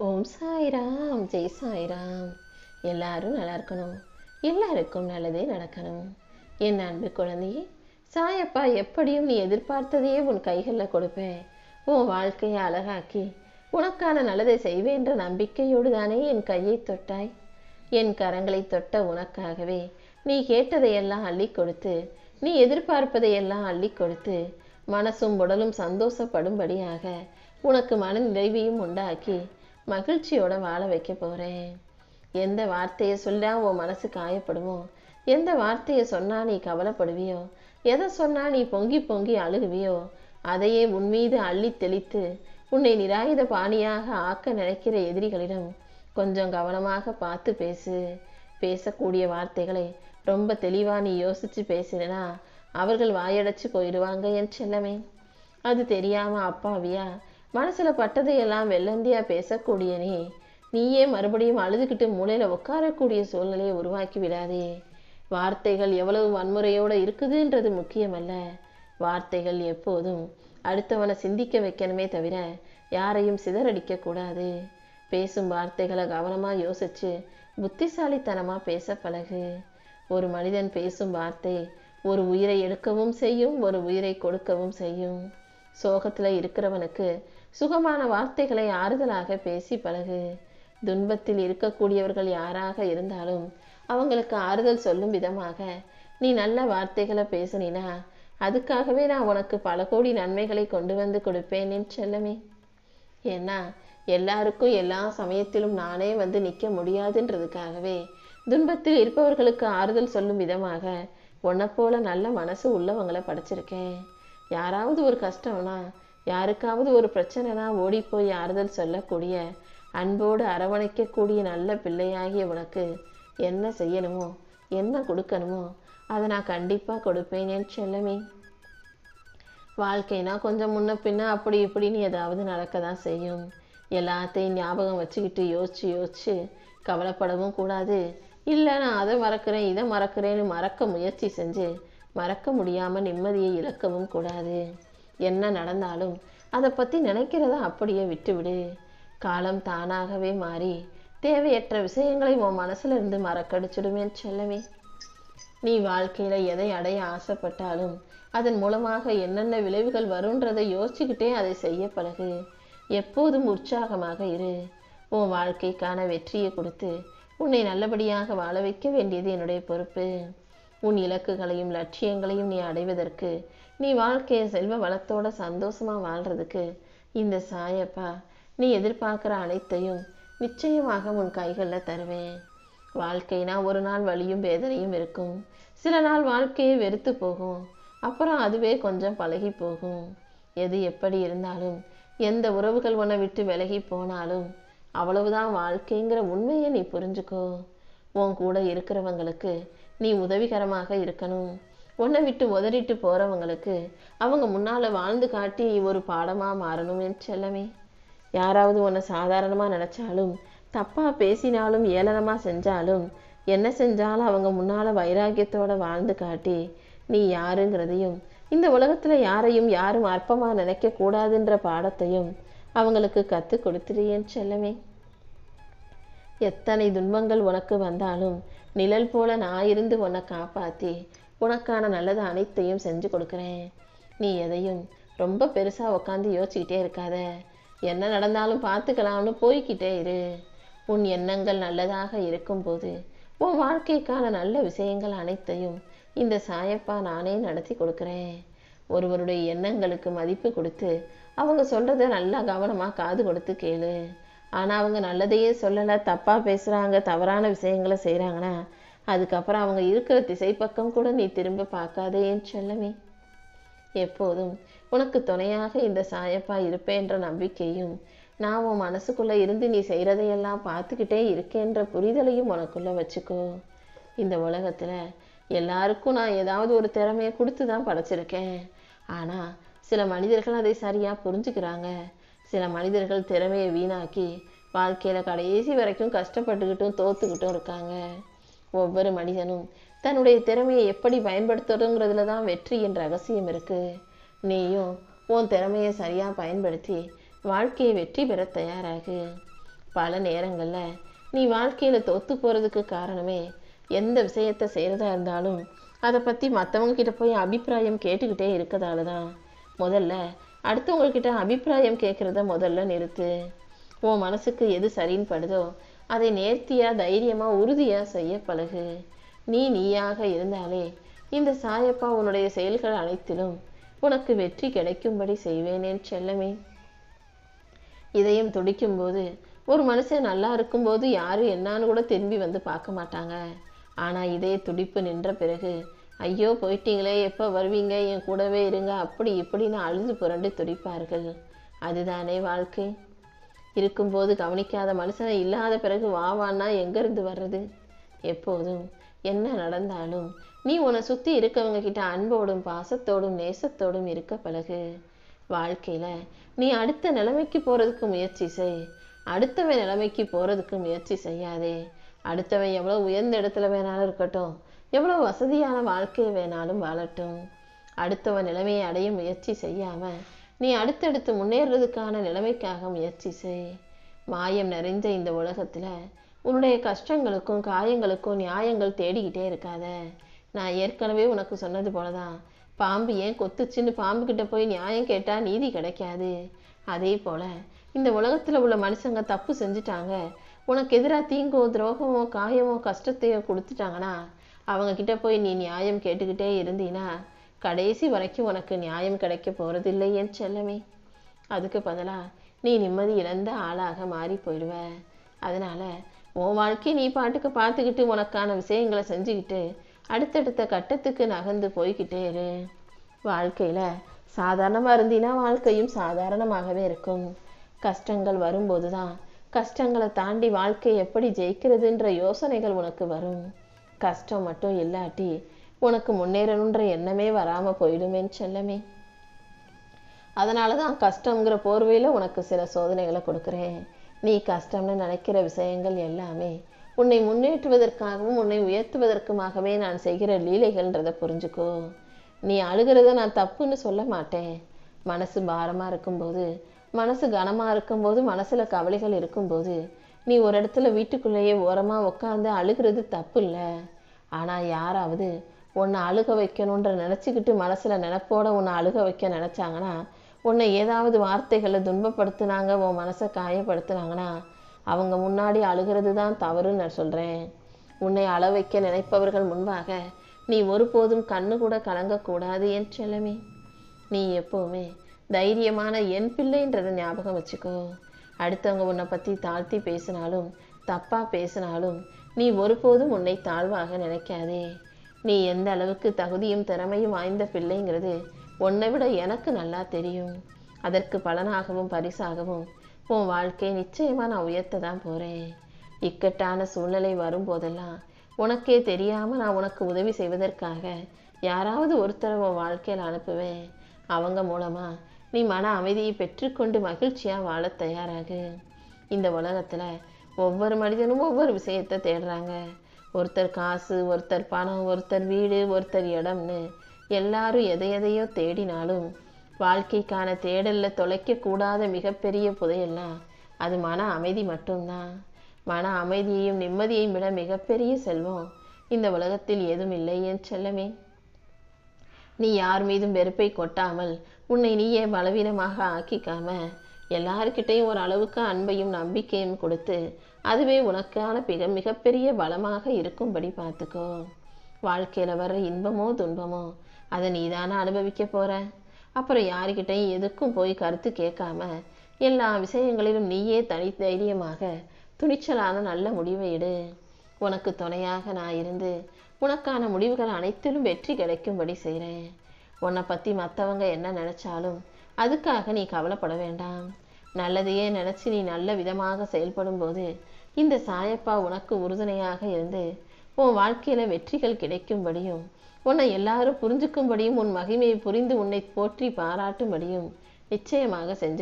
ஓம் சாய்ராம், ஜெய் சாய்ராம். எல்லாரும் நல்லா இருக்கணும், எல்லாருக்கும் நல்லதே நடக்கணும். என் அன்பு குழந்தையே, சாயப்பா எப்படியும் நீ எதிர்பார்த்ததையே உன் கைகளில் கொடுப்பேன். உன் வாழ்க்கையை அழகாக்கி உனக்கான நல்லதை செய்வேன்ற நம்பிக்கையோடு தானே என் கையை தொட்டாய். என் கரங்களை தொட்ட உனக்காகவே நீ கேட்டதையெல்லாம் அள்ளி கொடுத்து, நீ எதிர்பார்ப்பதையெல்லாம் அள்ளி கொடுத்து, மனசும் உடலும் சந்தோஷப்படும்படியாக உனக்கு மன நிறைவையும் உண்டாக்கி மகிழ்ச்சியோட வாழ வைக்க போறேன். எந்த வார்த்தையை சொல்லா உன் மனசு காயப்படுமோ, எந்த வார்த்தையை சொன்னா நீ கவலைப்படுவியோ, எதை சொன்னா நீ பொங்கி பொங்கி அழுகுவியோ, அதையே உன் மீது அள்ளி தெளித்து உன்னை நிராயுத பாணியாக ஆக்க நினைக்கிற எதிரிகளிடம் கொஞ்சம் கவனமாக பார்த்து பேசு. பேசக்கூடிய வார்த்தைகளை ரொம்ப தெளிவா நீ யோசிச்சு பேசினா அவர்கள் வாயடைச்சு போயிடுவாங்க என் செல்லமே. அது தெரியாம அப்பாவியா மனசுல பட்டதையெல்லாம் வெள்ளந்தியா பேசக்கூடிய நீயே மறுபடியும் அழுதுகிட்டு மூளையில உட்காரக்கூடிய சூழ்நிலையை உருவாக்கி விடாதே. வார்த்தைகள் எவ்வளவு வன்முறையோட இருக்குதுன்றது முக்கியமல்ல. வார்த்தைகள் எப்போதும் அடுத்தவனை சிந்திக்க வைக்கணுமே தவிர யாரையும் சிதறடிக்க கூடாது. பேசும் வார்த்தைகளை கவனமா யோசிச்சு புத்திசாலித்தனமா பேச பழகு. ஒரு மனிதன் பேசும் வார்த்தை ஒரு உயிரை எடுக்கவும் செய்யும், ஒரு உயிரை கொடுக்கவும் செய்யும். சோகத்துல இருக்கிறவனுக்கு சுகமான வார்த்தைகளை ஆறுதலாக பேசி பழகு. துன்பத்தில் இருக்கக்கூடியவர்கள் யாராக இருந்தாலும் அவங்களுக்கு ஆறுதல் சொல்லும் விதமாக நீ நல்ல வார்த்தைகளை பேசினா அதுக்காகவே நான் உனக்கு பல கோடி நன்மைகளை கொண்டு வந்து கொடுப்பேன் என் செல்லமே. ஏன்னா எல்லாருக்கும் எல்லா சமயத்திலும் நானே வந்து நிற்க முடியாதுன்றதுக்காகவே துன்பத்தில் இருப்பவர்களுக்கு ஆறுதல் சொல்லும் விதமாக உன்னை போல நல்ல மனசு உள்ளவங்களை படைச்சிருக்கேன். யாராவது ஒரு கஷ்டம்னா, யாருக்காவது ஒரு பிரச்சனைனா ஓடி போய் ஆறுதல் சொல்லக்கூடிய, அன்போடு அரவணைக்கக்கூடிய நல்ல பிள்ளையாகிய உனக்கு என்ன செய்யணுமோ, என்ன கொடுக்கணுமோ அதை நான் கண்டிப்பாக கொடுப்பேன் என் செல்லமே. வாழ்க்கைனா கொஞ்சம் முன்ன பின்ன அப்படி இப்படின்னு ஏதாவது நடக்க தான் செய்யும். எல்லாத்தையும் ஞாபகம் வச்சுக்கிட்டு யோசிச்சு யோசிச்சு கவலைப்படவும் கூடாது. இல்லை நான் அதை மறக்கிறேன் இதை மறக்கிறேன்னு மறக்க முயற்சி செஞ்சு மறக்க முடியாமல் நிம்மதியை இழக்கவும் கூடாது. என்ன நடந்தாலும் அதை பற்றி நினைக்கிறத அப்படியே விட்டுவிடு. காலம் தானாகவே மாறி தேவையற்ற விஷயங்களை உன் மனசுல இருந்து மறக்கடிச்சிடுமே செல்லமே. நீ வாழ்க்கையில எதை அடைய ஆசைப்பட்டாலும் அதன் மூலமாக என்னென்ன விளைவுகள் வரும்ன்றதை யோசிச்சுக்கிட்டே அதை செய்ய பழகு. எப்போதும் உற்சாகமாக இரு. உன் வாழ்க்கைக்கான வெற்றியை கொடுத்து உன்னை நல்லபடியாக வாழ வைக்க வேண்டியது என்னுடைய பொறுப்பு. உன் இலக்குகளையும் லட்சியங்களையும் நீ அடைவதற்கு, நீ வாழ்க்கையை செல்வ வளத்தோட சந்தோஷமா வாழ்றதுக்கு இந்த சாயப்பா நீ எதிர்பார்க்கிற அனைத்தையும் நிச்சயமாக உன் கைகளில் தருவேன். வாழ்க்கைனா ஒரு நாள் வலியும் வேதனையும் இருக்கும். சில நாள் வாழ்க்கையை வெறுத்து போகும். அப்புறம் அதுவே கொஞ்சம் பழகி போகும். எது எப்படி இருந்தாலும், எந்த உறவுகள் உன்னை விட்டு விலகி போனாலும் அவ்வளவுதான் வாழ்க்கைங்கிற உண்மையை நீ புரிஞ்சுக்கோ. உன் கூட இருக்கிறவங்களுக்கு நீ உதவிகரமாக இருக்கணும். உன்னை விட்டு உதறிட்டு போறவங்களுக்கு அவங்க முன்னால வாழ்ந்து காட்டி ஒரு பாடமா மாறணும் என் செல்லமே. யாராவது உன்னை சாதாரணமா நினைச்சாலும், தப்பா பேசினாலும், ஏளனமா செஞ்சாலும், என்ன செஞ்சாலும் அவங்க முன்னால வைராக்கியத்தோட வாழ்ந்து காட்டி நீ யாருங்கிறதையும், இந்த உலகத்துல யாரையும் யாரும் அற்பமா நினைக்க கூடாதுன்ற பாடத்தையும் அவங்களுக்கு கத்து கொடுத்துடு என் செல்லமே. எத்தனை துன்பங்கள் உனக்கு வந்தாலும் நிழல் போல நான் இருந்து உன்னை காப்பாத்தி உனக்கான நல்லது அனைத்தையும் செஞ்சு கொடுக்குறேன். நீ எதையும் ரொம்ப பெருசா உட்காந்து யோசிச்சுக்கிட்டே இருக்காத. என்ன நடந்தாலும் பார்த்துக்கலாம்னு போய்கிட்டே இரு. உன் எண்ணங்கள் நல்லதாக இருக்கும்போது உன் வாழ்க்கைக்கான நல்ல விஷயங்கள் அனைத்தையும் இந்த சாயப்பா நானே நடத்தி கொடுக்குறேன். ஒருவருடைய எண்ணங்களுக்கு மதிப்பு கொடுத்து அவங்க சொல்றத நல்லா கவனமா காது கொடுத்து கேளு. ஆனா அவங்க நல்லதையே சொல்லலை, தப்பா பேசுறாங்க, தவறான விஷயங்களை செய்யறாங்கன்னா அதுக்கப்புறம் அவங்க இருக்கிற திசை பக்கம் கூட நீ திரும்ப பார்க்காதே என் செல்லமே. எப்போதும் உனக்கு துணையாக இந்த சாயப்பா இருப்பேன்ற நம்பிக்கையும், நான் உன் மனசுக்குள்ள இருந்து நீ செய்யறதையெல்லாம் பார்த்துக்கிட்டே இருக்கேன்ற புரிதலையும் உனக்குள்ள வச்சுக்கோ. இந்த உலகத்துல எல்லாருக்கும் நான் ஏதாவது ஒரு திறமையை கொடுத்து தான் படைச்சிருக்கேன். ஆனா சில மனிதர்கள் அதை சரியா புரிஞ்சுக்கிறாங்க. சில மனிதர்கள் திறமையை வீணாக்கி வாழ்க்கையில கடைசி வரைக்கும் கஷ்டப்பட்டுக்கிட்டும் தோத்துக்கிட்டும் இருக்காங்க. ஒவ்வொரு மனிதனும் தன்னுடைய திறமையை எப்படி பயன்படுத்துறதுங்கிறதுல தான் வெற்றியின் ரகசியம் இருக்கு. நீயும் உன் திறமையை சரியா பயன்படுத்தி வாழ்க்கையை வெற்றி பெற தயாராகு. பல நேரங்களில் நீ வாழ்க்கையில் தோத்து போகிறதுக்கு காரணமே எந்த விஷயத்தை செய்கிறதா இருந்தாலும் அதை பற்றி மற்றவங்க கிட்ட போய் அபிப்பிராயம் கேட்டுக்கிட்டே இருக்கிறதால தான். முதல்ல அடுத்தவங்கக்கிட்ட அபிப்பிராயம் கேட்குறத முதல்ல நிறுத்து. உன் மனசுக்கு எது சரின்னு படுதோ அதை நேர்த்தியாக தைரியமாக உறுதியாக செய்ய பழகு. நீயாக இருந்தாலே இந்த சாயப்பா உன்னுடைய செயல்கள் அனைத்திலும் உனக்கு வெற்றி கிடைக்கும்படி செய்வேனேன் செல்லமே. இதயம் துடிக்கும்போது ஒரு மனுஷன் நல்லா இருக்கும்போது யாரும் என்னான்னு கூட திரும்பி வந்து பார்க்க மாட்டாங்க. ஆனால் இதே துடிப்பு நின்ற பிறகு ஐயோ போயிட்டீங்களே, எப்போ வருவீங்க, என் கூடவே இருங்க, அப்படி இப்படின்னு அழுது புரண்டு துடிப்பார்கள். அதுதானே வாழ்க்கை. இருக்கும்போது கவனிக்காத மனுஷனை இல்லாத பிறகு வாவான்னா எங்கேருந்து வர்றது? எப்போதும் என்ன நடந்தாலும் நீ உன்னை சுற்றி இருக்கவங்க கிட்ட அன்போடும் பாசத்தோடும் நேசத்தோடும் இருக்க பழகு. வாழ்க்கையில் நீ அடுத்த நிலைமைக்கு போகிறதுக்கு முயற்சி செய். அடுத்தவன் நிலைமைக்கு போகிறதுக்கு முயற்சி செய்யாதே. அடுத்தவன் எவ்வளோ உயர்ந்த இடத்துல வேணாலும் இருக்கட்டும், எவ்வளோ வசதியான வாழ்க்கையை வேணாலும் வாழட்டும், அடுத்தவன் நிலைமையை அடைய முயற்சி செய்யாமல் நீ அடுத்தடுத்து முன்னேறதுக்கான நிலைமைக்காக முயற்சி செய். மாயம் நிறைந்த இந்த உலகத்தில் உன்னுடைய கஷ்டங்களுக்கும் காயங்களுக்கும் நியாயங்கள் தேடிக்கிட்டே இருக்காத. நான் ஏற்கனவே உனக்கு சொன்னது போலதான், பாம்பு ஏன் கொத்துச்சுன்னு பாம்புக்கிட்ட போய் நியாயம் கேட்டால் நீதி கிடைக்காது. அதே போல் இந்த உலகத்தில் உள்ள மனுஷங்க தப்பு செஞ்சுட்டாங்க, உனக்கு எதிராக தீங்கோ துரோகமோ காயமோ கஷ்டத்தையோ கொடுத்துட்டாங்கன்னா அவங்கக்கிட்ட போய் நீ நியாயம் கேட்டுக்கிட்டே இருந்தீன்னா கடைசி வரைக்கும் உனக்கு நியாயம் கிடைக்க போகிறதில்லை என் செல்லமே. அதுக்கு பதிலாக நீ நிம்மதி இழந்த ஆளாக மாறி போயிடுவ. அதனால் உன் வாழ்க்கை நீ பாட்டுக்கு பார்த்துக்கிட்டு உனக்கான விஷயங்களை செஞ்சுக்கிட்டு அடுத்தடுத்த கட்டத்துக்கு நகர்ந்து போய்கிட்டே இரு. வாழ்க்கையில் சாதாரணமாக இருந்தீன்னா வாழ்க்கையும் சாதாரணமாகவே இருக்கும். கஷ்டங்கள் வரும்போது தான் கஷ்டங்களை தாண்டி வாழ்க்கை எப்படி ஜெயிக்கிறதுன்ற யோசனைகள் உனக்கு வரும். கஷ்டம் மட்டும் இல்லாட்டி உனக்கு முன்னேறணுன்ற எண்ணமே வராமல் போயிடுமேன்னு செல்லமே. அதனால தான் கஷ்டங்கிற போர்வையில் உனக்கு சில சோதனைகளை கொடுக்குறேன். நீ கஷ்டம்னு நினைக்கிற விஷயங்கள் எல்லாமே உன்னை முன்னேற்றுவதற்காகவும் உன்னை உயர்த்துவதற்குமாகவே நான் செய்கிற லீலைகள்ன்றதை புரிஞ்சுக்கோ. நீ அழுகிறத நான் தப்புன்னு சொல்ல மாட்டேன். மனசு பாரமாக இருக்கும்போது, மனசு கனமாக இருக்கும்போது, மனசில் கவலைகள் இருக்கும்போது நீ ஒரு இடத்துல வீட்டுக்குள்ளேயே ஓரமாக உட்காந்து அழுகிறது தப்பு இல்லை. ஆனால் யாராவது உன்னை அழுக வைக்கணுன்ற நினச்சிக்கிட்டு மனசில் நினப்போட உன்னை அழுக வைக்க நினச்சாங்கன்னா, உன்னை ஏதாவது வார்த்தைகளை துன்பப்படுத்தினாங்க, உன் மனசை காயப்படுத்தினாங்கன்னா அவங்க முன்னாடி அழுகிறது தான் தவறுன்னு நான் சொல்கிறேன். உன்னை அழ வைக்க நினைப்பவர்கள் முன்பாக நீ ஒருபோதும் கண்ணு கூட கலங்கக்கூடாது என் செல்லமே. நீ எப்போவுமே தைரியமான என் பிள்ளைன்றதை ஞாபகம் வச்சுக்கோ. அடுத்தவங்க உன்னை பற்றி தாழ்த்தி பேசினாலும் தப்பாக பேசினாலும் நீ ஒருபோதும் உன்னை தாழ்வாக நினைக்காதே. நீ எந்த அளவுக்கு தகுதியும் திறமையும் வாய்ந்த பிள்ளைங்கிறது உன்னை விட எனக்கு நல்லா தெரியும். அதற்கு பலனாகவும் பரிசாகவும் உன் வாழ்க்கையை நிச்சயமாக நான் உயர்த்த தான் போகிறேன். இக்கட்டான சூழ்நிலை வரும்போதெல்லாம் உனக்கே தெரியாமல் நான் உனக்கு உதவி செய்வதற்காக யாராவது ஒருத்தரை உன் வாழ்க்கையில் அனுப்புவேன். அவங்க மூலமாக நீ மன அமைதியை பெற்றுக்கொண்டு மகிழ்ச்சியாக வாழ தயாராகு. இந்த உலகத்தில் ஒவ்வொரு மனிதனும் ஒவ்வொரு விஷயத்தை தேடுறாங்க. ஒருத்தர் காசு, ஒருத்தர் பணம், ஒருத்தர் வீடு, ஒருத்தர் இடம்னு எல்லாரும் எதையோ தேடினாலும் வாழ்க்கைக்கான தேடலில் தொலைக்கக்கூடாத மிகப்பெரிய புதையெல்லாம் அது மன அமைதி மட்டும்தான். மன அமைதியையும் நிம்மதியையும் விட மிகப்பெரிய செல்வம் இந்த உலகத்தில் ஏதும் இல்லை என் செல்லமே. நீ யார் மீதும் வெறுப்பை கொட்டாமல் உன்னை நீயே பலவீனமாக ஆக்கிக்காம எல்லாருக்கிட்டையும் ஒரு அளவுக்கு அன்பையும் நம்பிக்கையும் கொடுத்து அதுவே உனக்கான மிகப்பெரிய பலமாக இருக்கும்படி பார்த்துக்கோ. வாழ்க்கையில் வர்ற இன்பமோ துன்பமோ அதை நீதானே அனுபவிக்க போற. அப்புறம் யாருக்கிட்டையும் எதுக்கும் போய் கருத்து கேட்காம எல்லா விஷயங்களிலும் நீயே தனி தைரியமாக துணிச்சலான நல்ல முடிவை எடு. உனக்கு துணையாக நான் இருந்து உனக்கான முடிவுகள் அனைத்திலும் வெற்றி கிடைக்கும்படி செய்கிறேன். உன்னை பற்றி மற்றவங்க என்ன நினச்சாலும் அதுக்காக நீ கவலைப்பட வேண்டாம். நல்லதையே நினச்சி நீ நல்ல விதமாக செயல்படும் போது இந்த சாயப்பா உனக்கு உறுதுணையாக இருந்து உன் வாழ்க்கையில் வெற்றிகள் கிடைக்கும்படியும் உன்னை எல்லாரும் புரிஞ்சுக்கும்படியும் உன் மகிமையை புரிந்து உன்னை போற்றி பாராட்டும்படியும் நிச்சயமாக செஞ்சு